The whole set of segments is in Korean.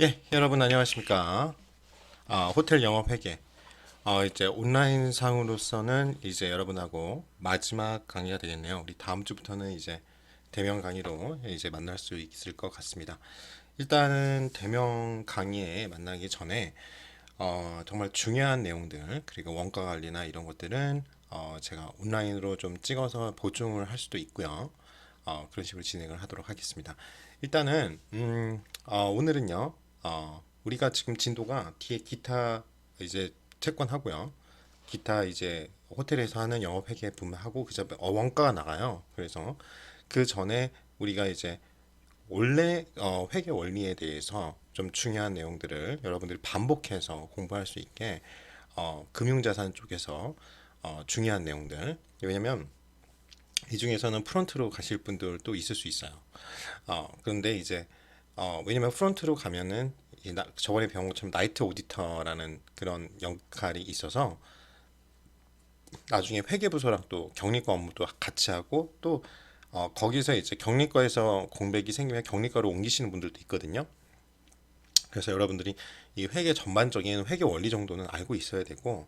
예, 여러분 안녕하십니까? 호텔 영업 회계. 이제 온라인 상으로서는 이제 여러분하고 마지막 강의가 되겠네요. 우리 다음 주부터는 이제 대면 강의로 이제 만날 수 있을 것 같습니다. 일단은 대면 강의에 만나기 전에 정말 중요한 내용들 그리고 원가 관리나 이런 것들은 제가 온라인으로 좀 찍어서 보충을 할 수도 있고요. 그런 식으로 진행을 하도록 하겠습니다. 일단은 오늘은요. 우리가 지금 진도가 뒤에 기타 이제 채권하고요. 기타 이제 호텔에서 하는 영업 회계 부분하고 그다음에 원가가 나가요. 그래서 그 전에 우리가 이제 원래 회계 원리에 대해서 좀 중요한 내용들을 여러분들이 반복해서 공부할 수 있게 금융자산 쪽에서 중요한 내용들 왜냐면 이 중에서는 프론트로 가실 분들도 있을 수 있어요. 그런데 이제 왜냐면 프론트로 가면은 저번에 배운 것처럼 나이트 오디터라는 그런 역할이 있어서 나중에 회계부서랑 또 경리과 업무도 같이 하고 또 거기서 이제 경리과에서 공백이 생기면 경리과로 옮기시는 분들도 있거든요. 그래서 여러분들이 이 회계 전반적인 회계 원리 정도는 알고 있어야 되고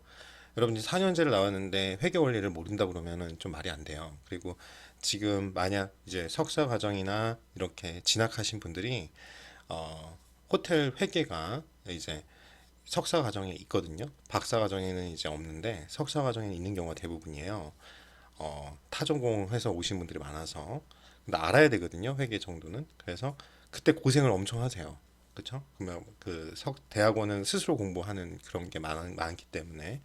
여러분들이 4년제를 나왔는데 회계 원리를 모른다 그러면은 좀 말이 안 돼요. 그리고 지금 만약 이제 석사 과정이나 이렇게 진학하신 분들이 호텔 회계가 이제 석사 과정에 있거든요. 박사 과정에는 이제 없는데 석사 과정에 있는 경우가 대부분이에요. 타전공해서 오신 분들이 많아서 근데 알아야 되거든요. 회계 정도는. 그래서 그때 고생을 엄청 하세요. 그렇죠? 그러면 대학원은 스스로 공부하는 그런 게 많기 때문에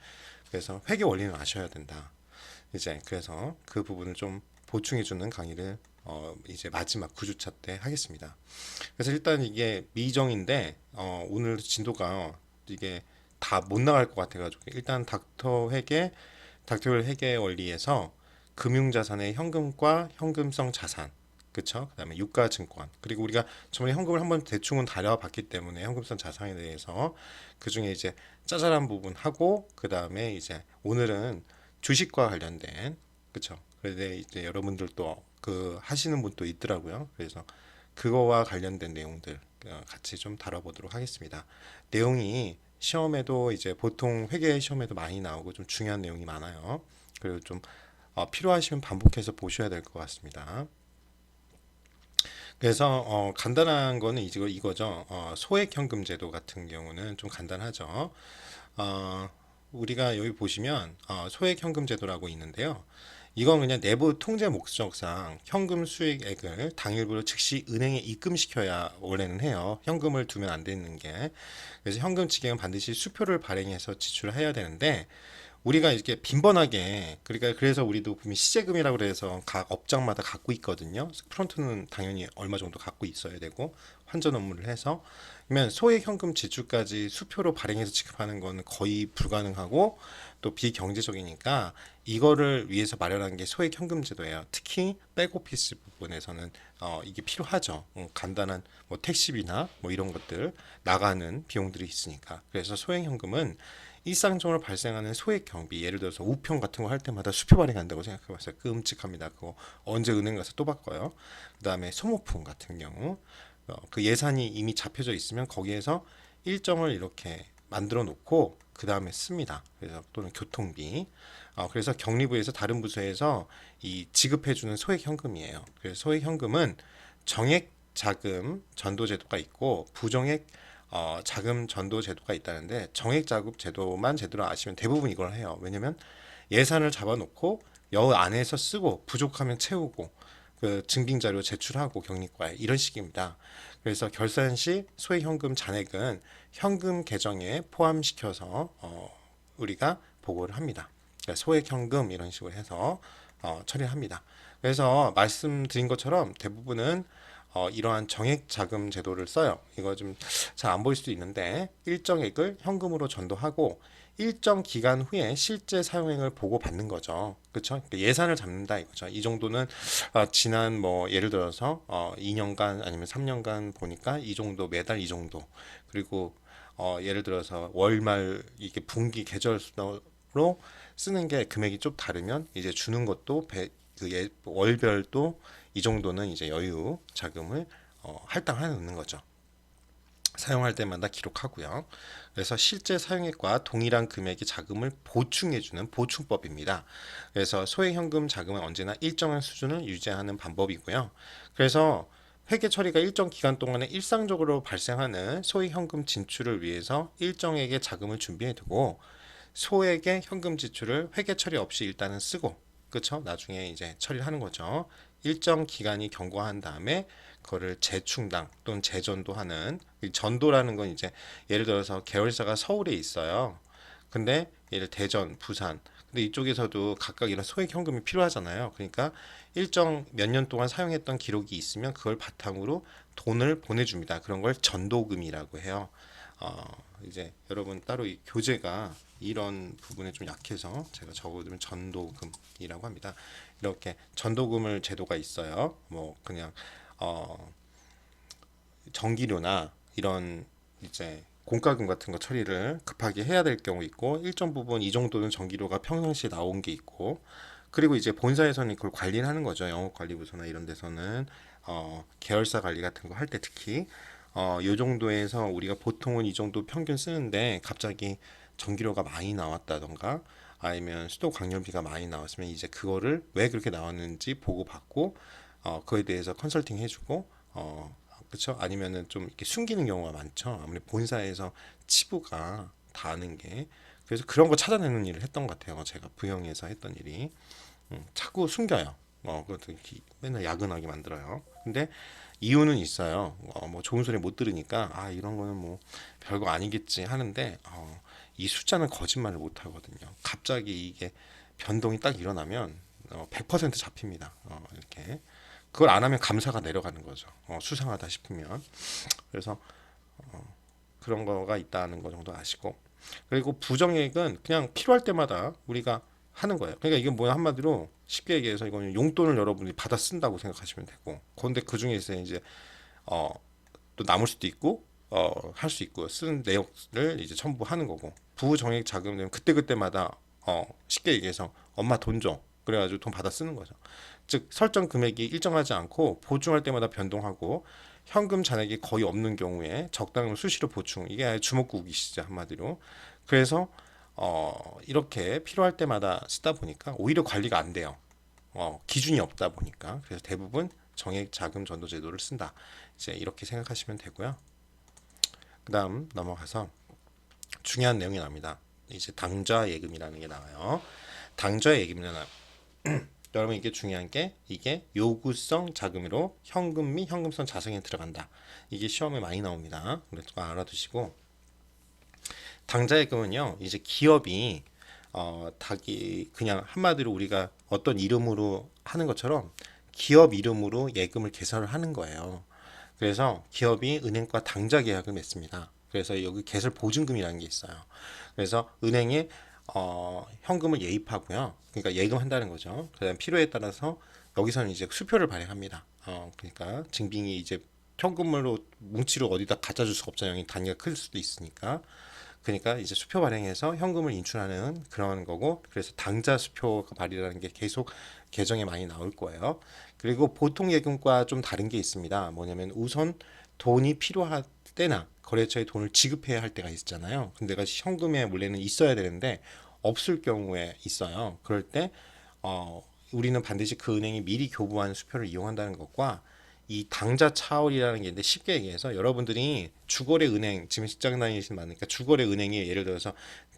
그래서 회계 원리는 아셔야 된다. 이제 그래서 그 부분을 좀 보충해 주는 강의를 이제 마지막 9주차 때 하겠습니다. 그래서 일단 이게 미정인데 오늘 진도가 이게 다 못 나갈 것 같아가지고 일단 닥터 회계 원리에서 금융자산의 현금과 현금성 자산 그쵸? 그다음에 유가증권 그리고 우리가 저번에 현금을 한번 대충은 다뤄봤기 때문에 현금성 자산에 대해서 그 중에 이제 짜잘한 부분 하고 그 다음에 이제 오늘은 주식과 관련된 그쵸? 그런데 이제 여러분들도 그 하시는 분도 있더라고요. 그래서 그거와 관련된 내용들 같이 좀 다뤄보도록 하겠습니다. 내용이 시험에도 이제 보통 회계 시험에도 많이 나오고 좀 중요한 내용이 많아요. 그리고 좀 필요하시면 반복해서 보셔야 될 것 같습니다. 그래서 간단한 거는 이거죠. 소액현금 제도 같은 경우는 좀 간단하죠. 어, 우리가 여기 보시면 소액현금 제도라고 있는데요. 이건 그냥 내부 통제 목적상 현금 수익액을 당일부로 즉시 은행에 입금시켜야 원래는 해요. 현금을 두면 안 되는 게. 그래서 현금 지급은 반드시 수표를 발행해서 지출을 해야 되는데 우리가 이렇게 빈번하게 그러니까 그래서 우리도 보면 시제금이라고 그래서 각 업장마다 갖고 있거든요. 프론트는 당연히 얼마 정도 갖고 있어야 되고 환전 업무를 해서 그러면 소액 현금 지출까지 수표로 발행해서 지급하는 거는 거의 불가능하고 또 비경제적이니까 이거를 위해서 마련한 게 소액 현금 제도예요. 특히 백오피스 부분에서는 이게 필요하죠. 간단한 뭐 택시비나 뭐 이런 것들 나가는 비용들이 있으니까. 그래서 소액 현금은 일상적으로 발생하는 소액 경비, 예를 들어서 우편 같은 거 할 때마다 수표 발행한다고 생각해봤어요. 끔찍합니다. 그거 언제 은행 가서 또 바꿔요. 그 다음에 소모품 같은 경우 그 예산이 이미 잡혀져 있으면 거기에서 일정을 이렇게 만들어 놓고 그 다음에 씁니다. 그래서 또는 교통비. 그래서 경리부에서 다른 부서에서 이 지급해주는 소액 현금이에요. 그래서 소액 현금은 정액 자금 전도 제도가 있고 부정액 자금 전도 제도가 있다는데 정액 자금 제도만 제대로 아시면 대부분 이걸 해요. 왜냐면 예산을 잡아놓고 여 안에서 쓰고 부족하면 채우고 그 증빙 자료 제출하고 경리과에 이런 식입니다. 그래서 결산 시 소액 현금 잔액은 현금 계정에 포함시켜서 우리가 보고를 합니다. 그러니까 소액 현금 이런 식으로 해서 처리를 합니다. 그래서 말씀드린 것처럼 대부분은 이러한 정액 자금 제도를 써요. 이거 좀 잘 안 보일 수도 있는데 일정액을 현금으로 전도하고 일정 기간 후에 실제 사용액을 보고 받는 거죠. 그렇죠? 그러니까 예산을 잡는다 이거죠. 이 정도는 지난 뭐 예를 들어서 2년간 아니면 3년간 보니까 이 정도 매달 이 정도 그리고 예를 들어서 월말 이게 분기 계절로 쓰는 게 금액이 좀 다르면 이제 주는 것도 월별도 이 정도는 이제 여유 자금을 할당하는 거죠. 사용할 때마다 기록하고요. 그래서 실제 사용액과 동일한 금액의 자금을 보충해주는 보충법입니다. 그래서 소액현금 자금은 언제나 일정한 수준을 유지하는 방법이고요. 그래서 회계 처리가 일정 기간 동안에 일상적으로 발생하는 소액현금 진출을 위해서 일정액의 자금을 준비해두고 소액의 현금 지출을 회계 처리 없이 일단은 쓰고, 그렇죠? 나중에 이제 처리를 하는 거죠. 일정 기간이 경과한 다음에 그거를 재충당 또는 재전도하는, 전도라는 건 이제 예를 들어서 계열사가 서울에 있어요. 근데 예를 대전, 부산, 근데 이쪽에서도 각각 이런 소액 현금이 필요하잖아요. 그러니까 일정 몇 년 동안 사용했던 기록이 있으면 그걸 바탕으로 돈을 보내줍니다. 그런 걸 전도금이라고 해요. 어, 이제 여러분 따로 이 교재가 이런 부분에 좀 약해서 제가 적어두면 전도금이라고 합니다. 이렇게 전도금을 제도가 있어요. 뭐 그냥 어, 전기료나 이런 이제 공과금 같은 거 처리를 급하게 해야 될 경우 있고, 일정 부분 이 정도는 전기료가 평상시에 나온 게 있고, 그리고 이제 본사에서는 그걸 관리를 하는 거죠. 영업관리부서나 이런 데서는 계열사 관리 같은 거 할 때 특히 요 정도에서 우리가 보통은 이 정도 평균 쓰는데 갑자기 전기료가 많이 나왔다던가 아니면 수도 관련비가 많이 나왔으면 이제 그거를 왜 그렇게 나왔는지 보고받고 그거에 대해서 컨설팅 해주고 그렇죠? 아니면은 좀 이렇게 숨기는 경우가 많죠. 아무래도 본사에서 치부가 다 아는 게, 그래서 그런 거 찾아내는 일을 했던 것 같아요. 제가 부영에서 했던 일이 자꾸 숨겨요. 그것도 맨날 야근하게 만들어요. 근데 이유는 있어요. 뭐 좋은 소리 못 들으니까 아 이런 거는 뭐 별거 아니겠지 하는데 이 숫자는 거짓말을 못 하거든요. 갑자기 이게 변동이 딱 일어나면 100% 잡힙니다. 이렇게 그걸 안 하면 감사가 내려가는 거죠. 수상하다 싶으면. 그래서 그런 거가 있다는 거 정도 아시고, 그리고 부정액은 그냥 필요할 때마다 우리가 하는 거예요. 그러니까 이게 뭐야, 한마디로 쉽게 얘기해서 이거는 용돈을 여러분이 받아 쓴다고 생각하시면 되고, 그런데 그 중에서 이제 어, 또 남을 수도 있고 할 수 있고 쓰는 내역을 이제 첨부하는 거고, 부정액 자금은 그때 그때마다 쉽게 얘기해서 엄마 돈 줘. 그래가지고 돈 받아 쓰는 거죠. 즉 설정 금액이 일정하지 않고 보충할 때마다 변동하고 현금 잔액이 거의 없는 경우에 적당한 수시로 보충, 이게 아예 주먹구기시죠 한마디로. 그래서 이렇게 필요할 때마다 쓰다 보니까 오히려 관리가 안 돼요. 기준이 없다 보니까. 그래서 대부분 정액 자금 전도 제도를 쓴다. 이제 이렇게 생각하시면 되고요. 그다음 넘어가서 중요한 내용이 나옵니다. 이제 당좌 예금이라는 게 나와요. 당좌 예금은 여러분 이게 중요한 게, 이게 요구성 자금으로 현금 및 현금성 자산에 들어간다. 이게 시험에 많이 나옵니다. 그래서 알아두시고, 당좌예금은요 이제 기업이 닭이 그냥 한마디로 우리가 어떤 이름으로 하는 것처럼 기업 이름으로 예금을 개설을 하는 거예요. 그래서 기업이 은행과 당좌 계약을 맺습니다. 그래서 여기 개설 보증금이라는 게 있어요. 그래서 은행에 현금을 예입하고요. 그러니까 예금한다는 거죠. 그다음 필요에 따라서 여기서는 이제 수표를 발행합니다. 그러니까 증빙이 이제 현금으로 뭉치로 어디다 갖다 줄 수가 없잖아요. 단위가 클 수도 있으니까. 그러니까 이제 수표 발행해서 현금을 인출하는 그런 거고, 그래서 당좌 수표 발이라는 게 계속 개정에 많이 나올 거예요. 그리고 보통 예금과 좀 다른 게 있습니다. 뭐냐면 우선 돈이 필요할 때나 거래처에 돈을 지급해야 할 때가 있잖아요. 근데 내가 현금에 원래는 있어야 되는데 없을 경우에 있어요. 그럴 때 우리는 반드시 그 은행이 미리 교부한 수표를 이용한다는 것과, 이 당좌 차월이라는 게 있는데, 쉽게 얘기해서 여러분들이 주거래 은행, 지금 직장 다니시는 많으니까 주거래 은행이 예를 들어서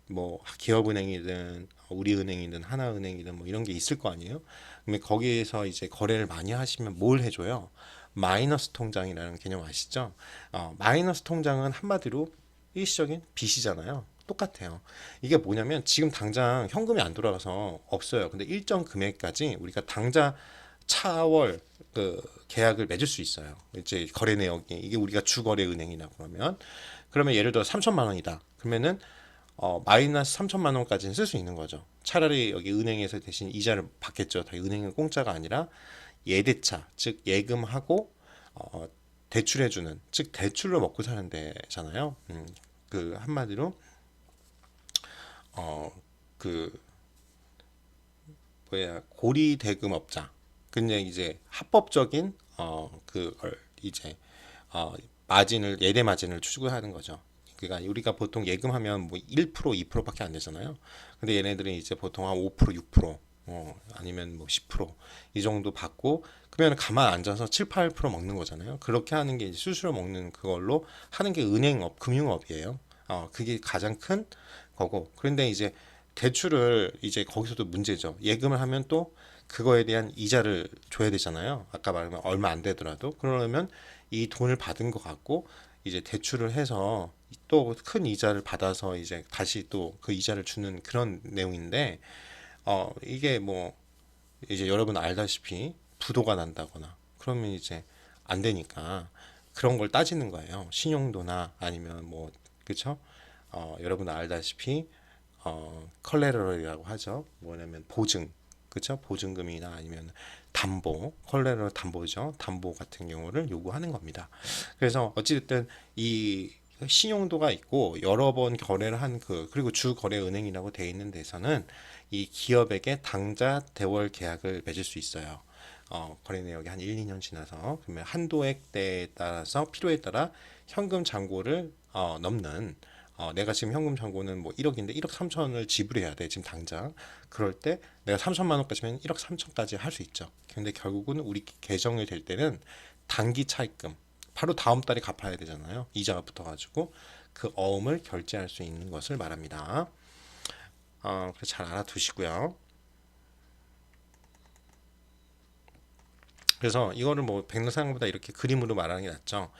뭐 기업은행이든 우리은행이든 하나은행이든 뭐 이런 게 있을 거 아니에요. 그러면 거기에서 이제 거래를 많이 하시면 뭘 해줘요? 마이너스 통장이라는 개념 아시죠? 마이너스 통장은 한마디로 일시적인 빚이잖아요. 똑같아요. 이게 뭐냐면 지금 당장 현금이 안 돌아가서 없어요. 근데 일정 금액까지 우리가 당좌 차월 그 계약을 맺을 수 있어요. 이제 거래 내역이 이게 우리가 주거래 은행이라고 그러면 예를 들어 3천만 원이다. 그러면은 마이너스 3천만 원까지는 쓸 수 있는 거죠. 차라리 여기 은행에서 대신 이자를 받겠죠. 은행은 공짜가 아니라 예대차, 즉 예금하고 대출해주는, 즉 대출로 먹고 사는 데잖아요. 그 한마디로 그 뭐야, 고리 대금업자. 근데 이제 합법적인 그걸 이제 어, 마진을 예대 마진을 추구하는 거죠. 그러니까 우리가 보통 예금하면 뭐 1%, 2%밖에 안 되잖아요. 근데 얘네들은 이제 보통 한 5%, 6%, 아니면 뭐 10%이 정도 받고 그러면 가만 앉아서 7, 8% 먹는 거잖아요. 그렇게 하는 게 이제 수수료 먹는 그걸로 하는 게 은행업, 금융업이에요. 그게 가장 큰 거고. 그런데 이제 대출을 이제 거기서도 문제죠. 예금을 하면 또 그거에 대한 이자를 줘야 되잖아요. 아까 말한 얼마 안 되더라도 그러면 이 돈을 받은 것 같고 이제 대출을 해서 또 큰 이자를 받아서 이제 다시 또 그 이자를 주는 그런 내용인데 이게 뭐 이제 여러분 알다시피 부도가 난다거나 그러면 이제 안 되니까 그런 걸 따지는 거예요. 신용도나 아니면 뭐 그쵸? 여러분 알다시피 컬레러럴이라고 하죠. 뭐냐면 보증, 그쵸? 보증금이나 아니면 담보, 컬레러럴 담보죠. 담보 같은 경우를 요구하는 겁니다. 그래서 어찌됐든 이 신용도가 있고 여러 번 거래를 한 그리고 주거래은행이라고 돼 있는 데서는 이 기업에게 당좌 대월 계약을 맺을 수 있어요. 거래 내역이 한 1, 2년 지나서 그러면 한도액대에 따라서 필요에 따라 현금 잔고를 넘는 내가 지금 현금 잔고는 뭐 1억인데 1억 3천을 지불해야 돼 지금 당장. 그럴 때 내가 3천만 원까지면 1억 3천까지 할 수 있죠. 근데 결국은 우리 계정이 될 때는 단기 차입금 바로 다음 달에 갚아야 되잖아요. 이자가 붙어가지고 그 어음을 결제할 수 있는 것을 말합니다. 그래서 잘 알아두시고요. 그래서 이거를 뭐 백로상보다 이렇게 그림으로 말하는 게 낫죠.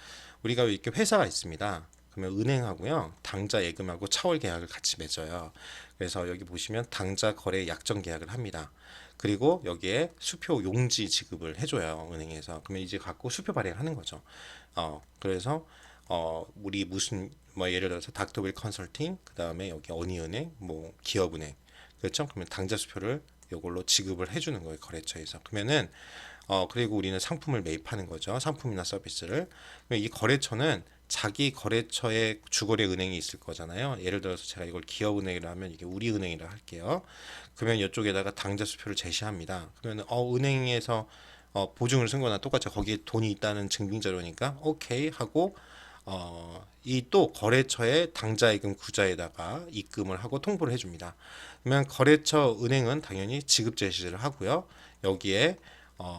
우리가 이렇게 회사가 있습니다. 그러면 은행하고요, 당좌 예금하고 차월 계약을 같이 맺어요. 그래서 여기 보시면 당좌 거래 약정 계약을 합니다. 그리고 여기에 수표 용지 지급을 해줘요, 은행에서. 그러면 이제 갖고 수표 발행을 하는 거죠. 그래서 우리 무슨 뭐 예를 들어서 닥터빌 컨설팅, 그 다음에 여기 어니은행, 뭐 기업은행, 그렇죠? 그러면 당좌 수표를 이걸로 지급을 해주는 거예요, 거래처에서. 그러면은 그리고 우리는 상품을 매입하는 거죠. 상품이나 서비스를. 이 거래처는 자기 거래처에 주거래 은행이 있을 거잖아요. 예를 들어서 제가 이걸 기업은행이라 하면 이게 우리은행이라 할게요. 그러면 이쪽에다가 당좌 수표를 제시합니다. 그러면 은행에서 보증을 쓴 거나 똑같이 거기에 돈이 있다는 증빙 자료니까 오케이 하고 이 또 거래처의 당좌예금 구자에다가 입금을 하고 통보를 해줍니다. 그러면 거래처 은행은 당연히 지급 제시를 하고요. 여기에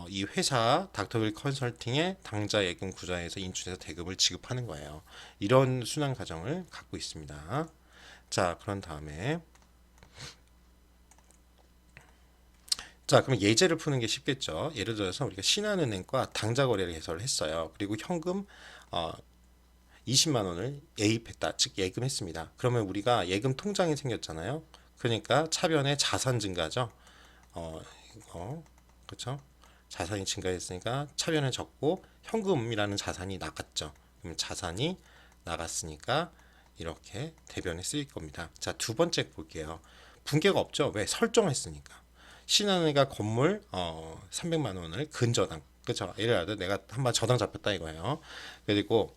이 회사 닥터빌 컨설팅의 당좌 예금 구좌에서 인출해서 대금을 지급하는 거예요. 이런 순환 과정을 갖고 있습니다. 자, 그런 다음에 자, 그럼 예제를 푸는 게 쉽겠죠. 예를 들어서 우리가 신한은행과 당좌 거래를 해서를 했어요. 그리고 현금 20만 원을 예입했다, 즉 예금했습니다. 그러면 우리가 예금 통장이 생겼잖아요. 그러니까 차변의 자산 증가죠. 이거 그렇죠? 자산이 증가했으니까 차변을 적고 현금이라는 자산이 나갔죠. 그럼 자산이 나갔으니까 이렇게 대변에 쓰일 겁니다. 자, 두 번째 볼게요. 분개가 없죠. 왜? 설정했으니까. 신한은행가 건물 300만 원을 근저당. 그렇죠? 예를 들어 내가 한번 저당 잡혔다 이거예요. 그리고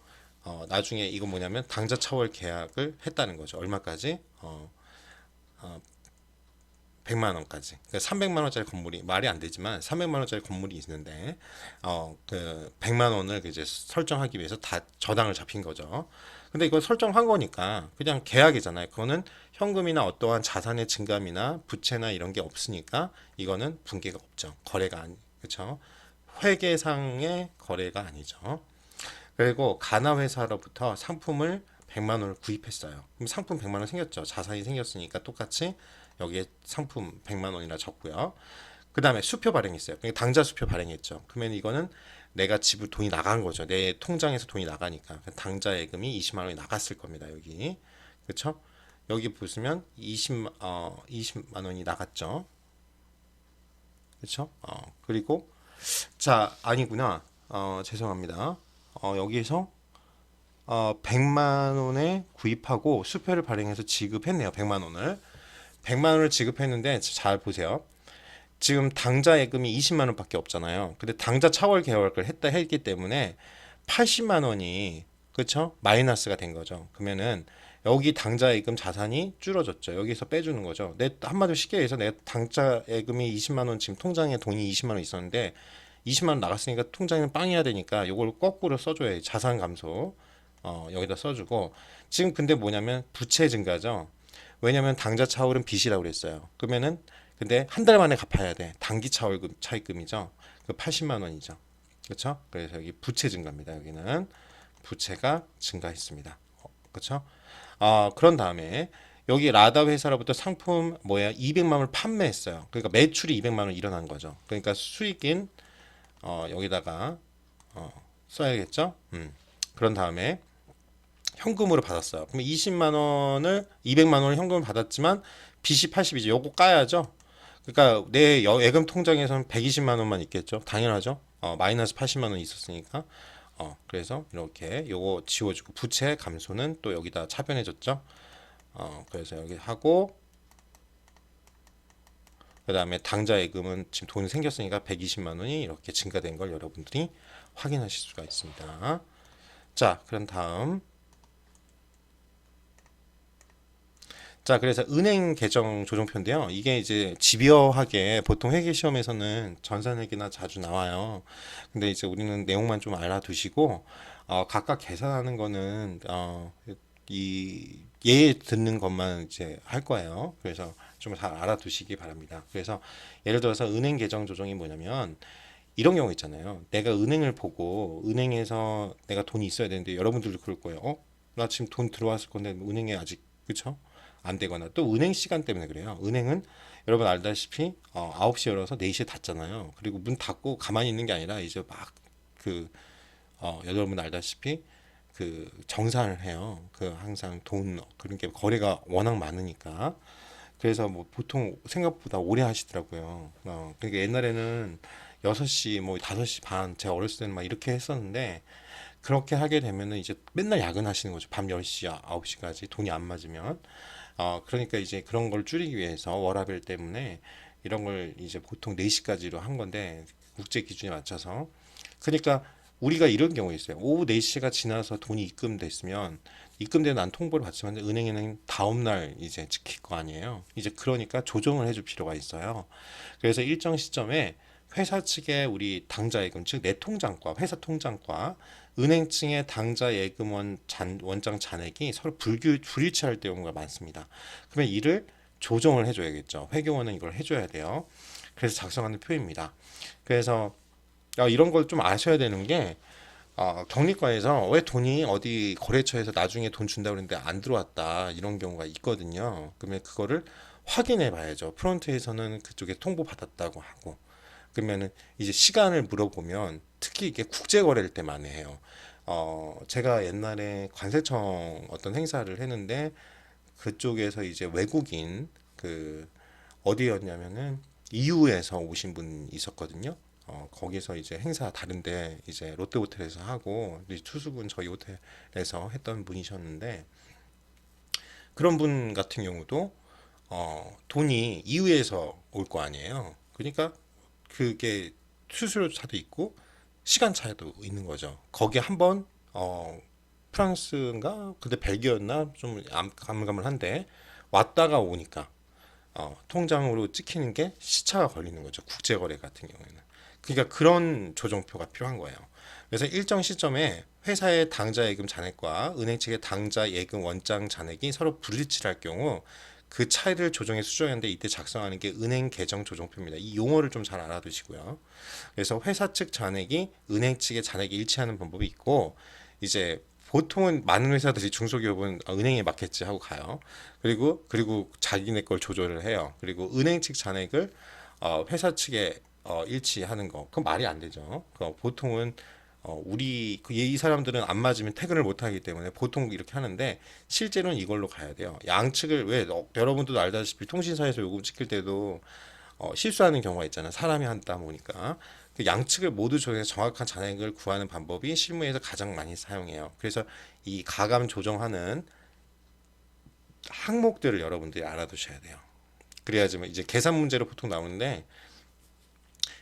나중에 이건 뭐냐면 당좌 차월 계약을 했다는 거죠. 얼마까지? 100만 원까지. 그러니까 300만 원짜리 건물이 말이 안 되지만 300만 원짜리 건물이 있는데 그 100만 원을 이제 설정하기 위해서 다 저당을 잡힌 거죠. 근데 이거 설정한 거니까 그냥 계약이잖아요. 그거는 현금이나 어떠한 자산의 증감이나 부채나 이런 게 없으니까 이거는 분개가 없죠. 거래가 아니, 그렇죠? 회계상의 거래가 아니죠. 그리고 가나 회사로부터 상품을 100만 원을 구입했어요. 그럼 상품 100만 원 생겼죠. 자산이 생겼으니까 똑같이 여기에 상품 100만 원이나 적고요. 그 다음에 수표 발행했어요. 그러니까 당좌 수표 발행했죠. 그러면 이거는 내가 지불 돈이 나간 거죠. 내 통장에서 돈이 나가니까 당좌 예금이 20만 원이 나갔을 겁니다. 여기 그렇죠? 여기 보시면 20만 원이 나갔죠. 그렇죠? 그리고 자 아니구나. 죄송합니다. 여기에서 100만 원에 구입하고 수표를 발행해서 지급했네요. 100만 원을. 100만 원을 지급했는데 잘 보세요. 지금 당좌 예금이 20만 원밖에 없잖아요. 근데 당좌 차월 계약을 했기 때문에 80만 원이 그렇죠? 마이너스가 된 거죠. 그러면은 여기 당좌 예금 자산이 줄어졌죠. 여기서 빼주는 거죠. 내 한마디로 쉽게 해서 내가 당좌 예금이 20만 원 지금 통장에 돈이 20만 원 있었는데 20만 원 나갔으니까 통장에는 빵이야 되니까 이걸 거꾸로 써줘야 자산 감소. 여기다 써주고 지금 근데 뭐냐면 부채 증가죠. 왜냐면 당좌 차월은 빚이라고 그랬어요. 그러면은 근데 한 달 만에 갚아야 돼. 단기 차월금 차입금이죠. 그 80만 원이죠. 그렇죠? 그래서 여기 부채 증가입니다. 여기는 부채가 증가했습니다. 그렇죠? 그런 다음에 여기 라다 회사로부터 상품 뭐야 200만 원을 판매했어요. 그러니까 매출이 200만 원 일어난 거죠. 그러니까 수익인 여기다가 써야겠죠? 그런 다음에 현금으로 받았어요. 그럼 20만 원을 200만 원을 현금을 받았지만 빚이 80이죠. 요거 까야죠. 그러니까 내 예금 통장에서는 120만 원만 있겠죠. 당연하죠. 마이너스 80만 원 있었으니까. 그래서 이렇게 요거 지워주고 부채 감소는 또 여기다 차변해줬죠. 그래서 여기 하고 그다음에 당좌 예금은 지금 돈이 생겼으니까 120만 원이 이렇게 증가된 걸 여러분들이 확인하실 수가 있습니다. 자, 그럼 다음. 자, 그래서 은행 계정 조정표인데요. 이게 이제 집요하게 보통 회계 시험에서는 전산회계나 자주 나와요. 근데 이제 우리는 내용만 좀 알아두시고 각각 계산하는 거는 이 예에 듣는 것만 이제 할 거예요. 그래서 좀 잘 알아두시기 바랍니다. 그래서 예를 들어서 은행 계정 조정이 뭐냐면 이런 경우 있잖아요. 내가 은행을 보고 은행에서 내가 돈이 있어야 되는데 여러분들도 그럴 거예요. 나 지금 돈 들어왔을 건데 은행에 아직 그쵸? 안 되거나 또 은행 시간 때문에 그래요. 은행은 여러분 알다시피 9시 열어서 4시에 닫잖아요. 그리고 문 닫고 가만히 있는 게 아니라 이제 막 그 여러분 알다시피 그 정산을 해요. 그 항상 돈 그런 게 거래가 워낙 많으니까. 그래서 뭐 보통 생각보다 오래 하시더라고요. 그러니까 옛날에는 6시 뭐 5시 반 제가 어렸을 때는 막 이렇게 했었는데 그렇게 하게 되면은 이제 맨날 야근하시는 거죠. 밤 10시, 9시까지 돈이 안 맞으면. 그러니까 이제 그런 걸 줄이기 위해서 워라밸 때문에 이런 걸 이제 보통 4시까지로 한 건데 국제 기준에 맞춰서. 그러니까 우리가 이런 경우 있어요. 오후 4시가 지나서 돈이 입금됐으면 입금된 난 통보를 받지만 은행에는 다음 날 이제 지킬 거 아니에요. 이제 그러니까 조정을 해줄 필요가 있어요. 그래서 일정 시점에 회사 측의 우리 당좌 예금 즉 내 통장과 회사 통장과 은행 층의 당좌 예금원 원장 잔액이 서로 불일치할 경우가 많습니다. 그러면 이를 조정을 해줘야겠죠. 회계원은 이걸 해줘야 돼요. 그래서 작성하는 표입니다. 그래서 이런 걸 좀 아셔야 되는 게 경리과에서 왜 돈이 어디 거래처에서 나중에 돈 준다고 그랬는데 안 들어왔다 이런 경우가 있거든요. 그러면 그거를 확인해 봐야죠. 프론트에서는 그쪽에 통보 받았다고 하고 그러면은 이제 시간을 물어보면 특히 이게 국제 거래일 때만 해요. 제가 옛날에 관세청 어떤 행사를 했는데 그쪽에서 이제 외국인 그 어디였냐면은 EU에서 오신 분 있었거든요. 거기서 이제 행사 다른데 이제 롯데 호텔에서 하고 투숙은 저희 호텔에서 했던 분이셨는데 그런 분 같은 경우도 돈이 EU에서 올 거 아니에요. 그러니까 그게 수수료 차도 있고 시간 차이도 있는 거죠. 거기에 한번 프랑스인가 근데 벨기에였나 좀 가물가물한데 왔다가 오니까 통장으로 찍히는 게 시차가 걸리는 거죠. 국제거래 같은 경우에는. 그러니까 그런 조정표가 필요한 거예요. 그래서 일정 시점에 회사의 당좌 예금 잔액과 은행 측의 당좌 예금 원장 잔액이 서로 불일치할 경우 그 차이를 조정해 수정하는데 이때 작성하는 게 은행 계정 조정표입니다. 이 용어를 좀 잘 알아두시고요. 그래서 회사 측 잔액이 은행 측의 잔액이 일치하는 방법이 있고 이제 보통은 많은 회사들이 중소기업은 은행에 맡겠지 하고 가요. 그리고 자기네 걸 조절을 해요. 그리고 은행 측 잔액을 회사 측에 일치하는 거. 그건 말이 안 되죠. 보통은 우리 이 사람들은 안 맞으면 퇴근을 못 하기 때문에 보통 이렇게 하는데 실제로는 이걸로 가야 돼요. 양측을 왜 여러분도 알다시피 통신사에서 요금 찍힐 때도 실수하는 경우가 있잖아요. 사람이 한다 보니까 그 양측을 모두 조정해서 정확한 잔액을 구하는 방법이 실무에서 가장 많이 사용해요. 그래서 이 가감 조정하는 항목들을 여러분들이 알아두셔야 돼요. 그래야지만 이제 계산 문제로 보통 나오는데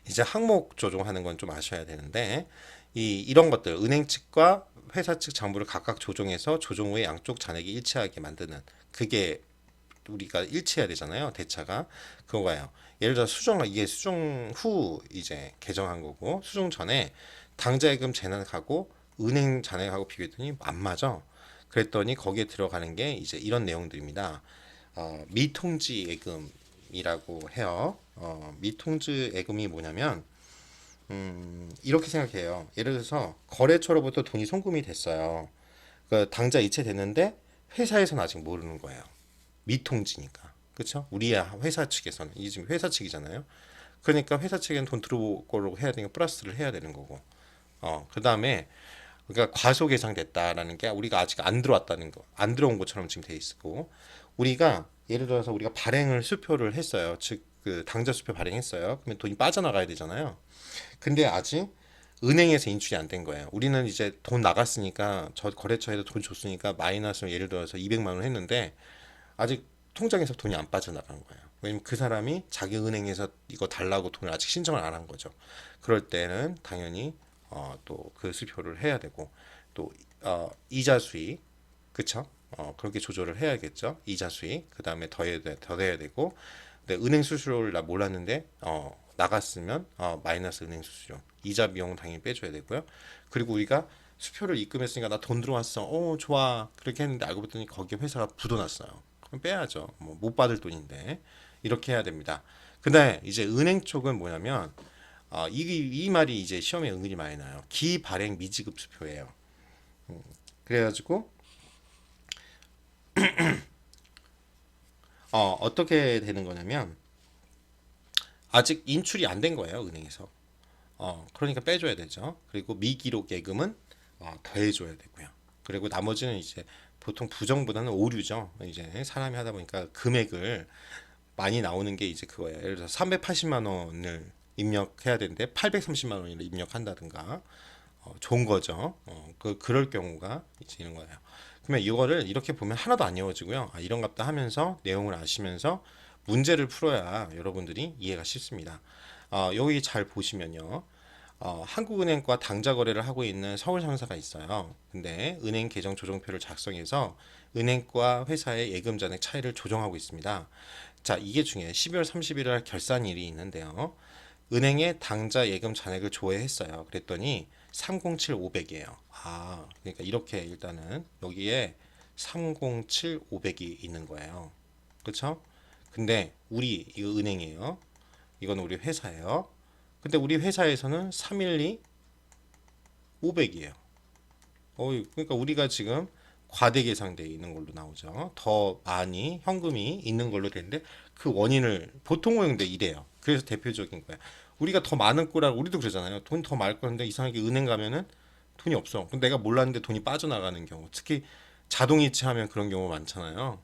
이제 항목 조정하는 건 좀 아셔야 되는데 이런 것들 은행 측과 회사 측 장부를 각각 조정해서 조정 후에 양쪽 잔액이 일치하게 만드는 그게 우리가 일치해야 되잖아요. 대차가 그거가요. 예를 들어 이게 수정 후 이제 개정한 거고 수정 전에 당좌예금 잔액하고 은행 잔액하고 비교했더니 안 맞아. 그랬더니 거기에 들어가는 게 이제 이런 내용들입니다. 미통지 예금이라고 해요. 미통지 예금이 뭐냐면 이렇게 생각해요. 예를 들어서 거래처로부터 돈이 송금이 됐어요. 그 당장 이체됐는데 회사에서는 아직 모르는 거예요. 미통지니까. 그렇죠? 우리 회사 측에서는 이게 지금 회사 측이잖아요. 그러니까 회사 측에는 돈 들어올 거로 해야 되니까 플러스를 해야 되는 거고. 그다음에 그러니까 과소 계상됐다라는 게 우리가 아직 안 들어왔다는 거, 안 들어온 것처럼 지금 돼 있고, 우리가 예를 들어서 우리가 발행을 수표를 했어요. 즉 그 당좌 수표 발행했어요. 그러면 돈이 빠져나가야 되잖아요. 근데 아직 은행에서 인출이 안 된 거예요. 우리는 이제 돈 나갔으니까 저 거래처에서 돈 줬으니까 마이너스 예를 들어서 200만 원 했는데 아직 통장에서 돈이 안 빠져나간 거예요. 왜냐면 그 사람이 자기 은행에서 이거 달라고 돈을 아직 신청을 안 한 거죠. 그럴 때는 당연히 또 그 수표를 해야 되고 또 이자 수익 그쵸? 그렇게 조절을 해야겠죠. 이자 수익 그 다음에 더해야 되고 근데 은행 수수료를 나 몰랐는데 나갔으면 마이너스 은행 수수료 이자 비용 당연히 빼줘야 되고요. 그리고 우리가 수표를 입금했으니까 나 돈 들어왔어. 좋아. 그렇게 했는데 알고 봤더니 거기에 회사가 부도났어요. 그럼 빼야죠. 뭐 못 받을 돈인데 이렇게 해야 됩니다. 근데 이제 은행 쪽은 뭐냐면 이 말이 이제 시험에 은근히 많이 나요. 기발행 미지급 수표예요. 그래가지고 어떻게 되는 거냐면 아직 인출이 안 된 거예요 은행에서. 그러니까 빼줘야 되죠. 그리고 미기록 예금은 더해줘야 되고요. 그리고 나머지는 이제 보통 부정보다는 오류죠. 이제 사람이 하다 보니까 금액을 많이 나오는 게 이제 그거예요. 예를 들어서 380만 원을 입력해야 되는데 830만 원을 입력한다든가 좋은 거죠. 그럴 경우가 이제 이런 거예요. 그러면 이거를 이렇게 보면 하나도 안 외워지고요. 이런 값다 하면서 내용을 아시면서 문제를 풀어야 여러분들이 이해가 쉽습니다. 여기 잘 보시면요. 한국은행과 당좌 거래를 하고 있는 서울상사가 있어요. 근데 은행 계정 조정표를 작성해서 은행과 회사의 예금 잔액 차이를 조정하고 있습니다. 자, 이게 중요해요. 12월 30일 날 결산일이 있는데요. 은행에 당좌 예금 잔액을 조회했어요. 그랬더니 307 500이에요. 그러니까 이렇게 일단은 여기에 307 500이 있는 거예요. 그렇죠? 근데 우리 이거 은행이에요. 이건 우리 회사예요. 근데 우리 회사에서는 312 500이에요. 그러니까 우리가 지금 과대 계상돼 있는 걸로 나오죠. 더 많이 현금이 있는 걸로 되는데 그 원인을 보통은 근데 이래요. 그래서 대표적인 거야. 우리가 더 많은 거라 우리도 그러잖아요. 돈 더 많을 건데 이상하게 은행 가면은 돈이 없어. 근데 내가 몰랐는데 돈이 빠져나가는 경우. 특히 자동이체하면 그런 경우 많잖아요.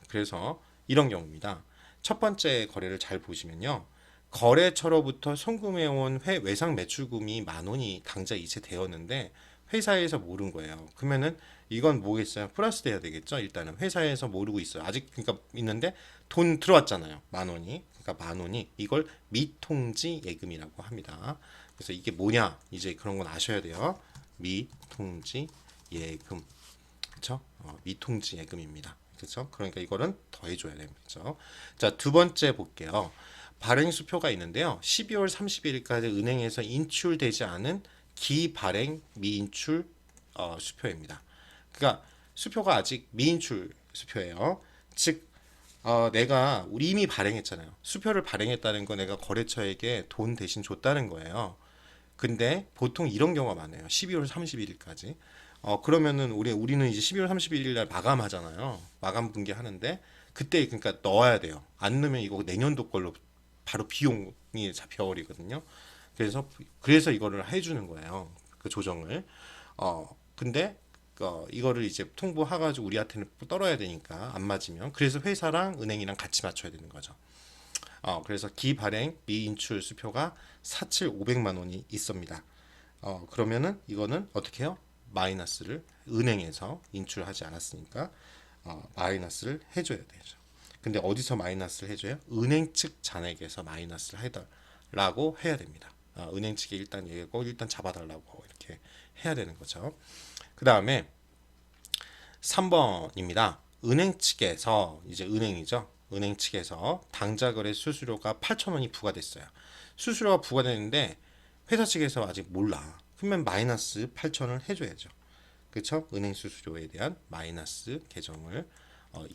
그래서 이런 경우입니다. 첫 번째 거래를 잘 보시면요. 거래처로부터 송금해온 외상 매출금이 10,000원이 당장 이체되었는데 회사에서 모른 거예요. 그러면은 이건 뭐겠어요? 플러스 돼야 되겠죠. 일단은 회사에서 모르고 있어요. 아직 그러니까 있는데 돈 들어왔잖아요. 10,000원이. 그러니까 10,000원이 이걸 미통지 예금이라고 합니다. 그래서 이게 뭐냐? 이제 그런 건 아셔야 돼요. 미통지 예금. 그렇죠? 미통지 예금입니다. 그렇죠? 그러니까 이거는 더해줘야 되겠죠. 자, 두 번째 볼게요. 발행 수표가 있는데요. 12월 31일까지 은행에서 인출되지 않은 기발행 미인출 수표입니다. 그러니까 수표가 아직 미인출 수표예요. 즉 내가 우리 이미 발행했잖아요. 수표를 발행했다는 거 내가 거래처에게 돈 대신 줬다는 거예요. 근데 보통 이런 경우가 많아요. 12월 31일까지. 그러면은 우리는 이제 12월 31일 날 마감하잖아요. 마감 분기하는데 그때 그러니까 넣어야 돼요. 안 넣으면 이거 내년도 걸로 바로 비용이 잡혀버리거든요. 그래서 이거를 해주는 거예요. 그 조정을. 근데 이거를 이제 통보해가지고 우리한테는 떨어야 되니까 안 맞으면 그래서 회사랑 은행이랑 같이 맞춰야 되는 거죠. 그래서 기발행 미인출 수표가 4칠 500만 원이 있습니다. 그러면은 이거는 어떻게 해요? 마이너스를 은행에서 인출하지 않았으니까 마이너스를 해줘야 되죠. 근데 어디서 마이너스를 해줘요? 은행 측 잔액에서 마이너스를 해달라고 해야 됩니다. 은행 측에 일단 얘기하고 일단 잡아달라고 이렇게 해야 되는 거죠. 그 다음에 3번입니다. 은행 측에서 이제 은행이죠. 은행 측에서 당좌거래 수수료가 8,000원이 부과됐어요. 수수료가 부과되는데 회사 측에서 아직 몰라. 그러면 마이너스 8천을 해줘야죠. 그렇죠? 은행 수수료에 대한 마이너스 계정을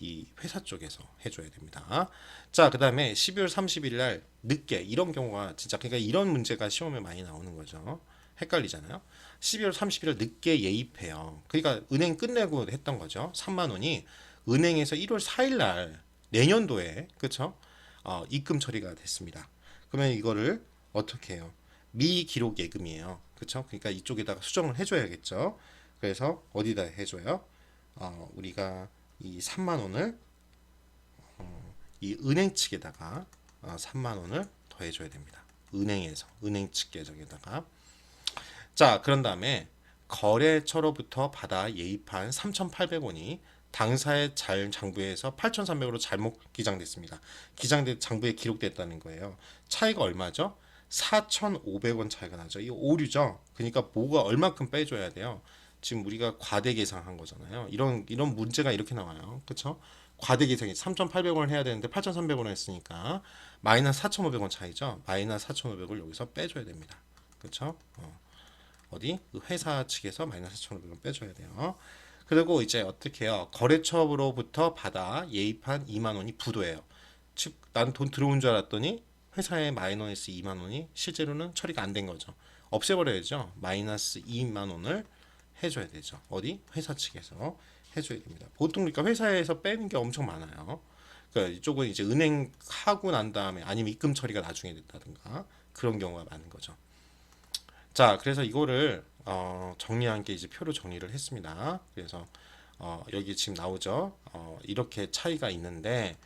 이 회사 쪽에서 해줘야 됩니다. 자, 그 다음에 12월 30일 날 늦게 이런 경우가 진짜 그러니까 이런 문제가 시험에 많이 나오는 거죠. 헷갈리잖아요. 12월 30일 날 늦게 예입해요. 그러니까 은행 끝내고 했던 거죠. 3만 원이 은행에서 1월 4일 날 내년도에 그렇죠? 입금 처리가 됐습니다. 그러면 이거를 어떻게 해요? 미기록 예금이에요. 그렇죠? 그러니까 이쪽에다가 수정을 해줘야겠죠. 그래서 어디다 해줘요? 우리가 이 3만 원을 이 은행 측에다가 3만 원을 더해줘야 됩니다. 은행에서 은행 측 계정에다가 자 그런 다음에 거래처로부터 받아 예입한 3,800원이 당사의 장부에서 8,300으로 잘못 기장됐습니다. 기장된 장부에 기록됐다는 거예요. 차이가 얼마죠? 4,500원 차이가 나죠. 이 오류죠. 그러니까 뭐가 얼마큼 빼줘야 돼요. 지금 우리가 과대 계상한 거잖아요. 이런 문제가 이렇게 나와요. 그렇죠? 과대 계상이 3,800원을 해야 되는데 8,300원을 했으니까 마이너스 4,500원 차이죠. 마이너스 4,500을 여기서 빼줘야 됩니다. 그렇죠? 어디? 그 회사 측에서 마이너스 4,500원 빼줘야 돼요. 그리고 이제 어떻게 해요? 거래처로부터 받아 예입한 2만 원이 부도예요. 즉, 난 돈 들어온 줄 알았더니 회사에 마이너스 2만 원이 실제로는 처리가 안 된 거죠. 없애버려야죠. 마이너스 2만 원을 해줘야 되죠. 어디? 회사 측에서 해줘야 됩니다. 보통 그러니까 회사에서 빼는 게 엄청 많아요. 그러니까 이쪽은 이제 은행 하고 난 다음에 아니면 입금 처리가 나중에 됐다든가 그런 경우가 많은 거죠. 자, 그래서 이거를 정리한 게 이제 표로 정리를 했습니다. 그래서 여기 지금 나오죠. 이렇게 차이가 있는데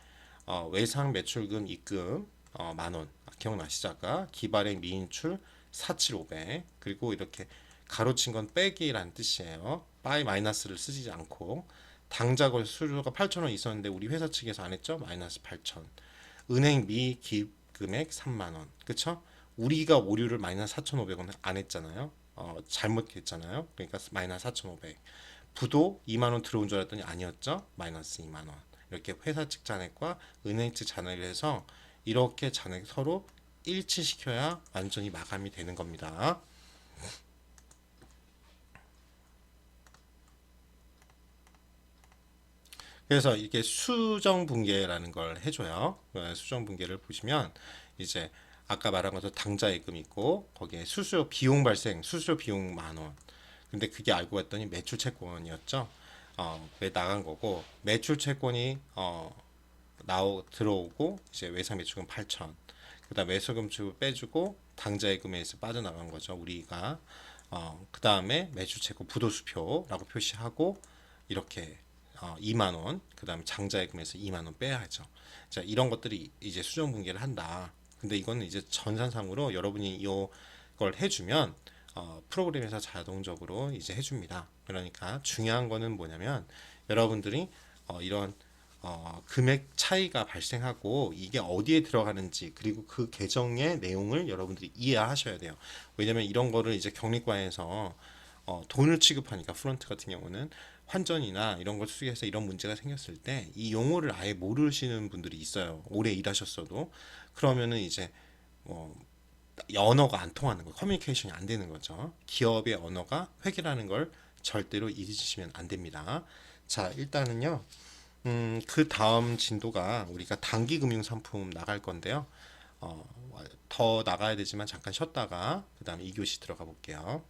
외상 매출금 입금 만 원. 기억나시죠? 아까 기발행 미인출 4,7,500 그리고 이렇게 가로친 건 빼기란 뜻이에요. 빠이 마이너스를 쓰지 않고 당좌 걸 수수료가 8,000원 있었는데 우리 회사 측에서 안 했죠? 마이너스 8,000. 은행 미기입 금액 3만 원. 그쵸? 우리가 오류를 마이너스 4,500원 안 했잖아요. 잘못했잖아요. 그러니까 마이너스 4,500. 부도 2만 원 들어온 줄 알았더니 아니었죠. 마이너스 2만 원. 이렇게 회사 측 잔액과 은행 측 잔액을 해서 이렇게 잔액 서로 일치시켜야 완전히 마감이 되는 겁니다. 그래서 이게 수정 분계라는 걸 해줘요. 수정 분계를 보시면 이제 아까 말한 것처럼 당좌 예금 있고 거기에 수수료 비용 발생, 수수료 비용 만 원. 근데 그게 알고 봤더니 매출 채권이었죠. 왜 나간 거고 매출 채권이 들어오고 이제 외상 매출금 8천. 그다음 외소금 주고 빼주고 당좌 예금에서 빠져나간 거죠. 우리가 그다음에 매출 채권 부도수표라고 표시하고 이렇게 2만 원, 그다음에 장자예금에서 2만 원 빼야죠. 자, 이런 것들이 이제 수정 분계를 한다. 근데 이거는 이제 전산상으로 여러분이 이걸 해주면 프로그램에서 자동적으로 이제 해줍니다. 그러니까 중요한 거는 뭐냐면 여러분들이 이런 금액 차이가 발생하고 이게 어디에 들어가는지 그리고 그 계정의 내용을 여러분들이 이해하셔야 돼요. 왜냐면 이런 거를 이제 경리과에서 돈을 취급하니까 프런트 같은 경우는 환전이나 이런 걸 수리해서 이런 문제가 생겼을 때 이 용어를 아예 모르시는 분들이 있어요. 오래 일하셨어도 그러면은 이제 언어가 안 통하는 거, 커뮤니케이션이 안 되는 거죠. 기업의 언어가 회계라는 걸 절대로 잊으시면 안 됩니다. 자, 일단은요. 그 다음 진도가 우리가 단기 금융 상품 나갈 건데요. 더 나가야 되지만 잠깐 쉬었다가 그 다음에 2교시 들어가 볼게요.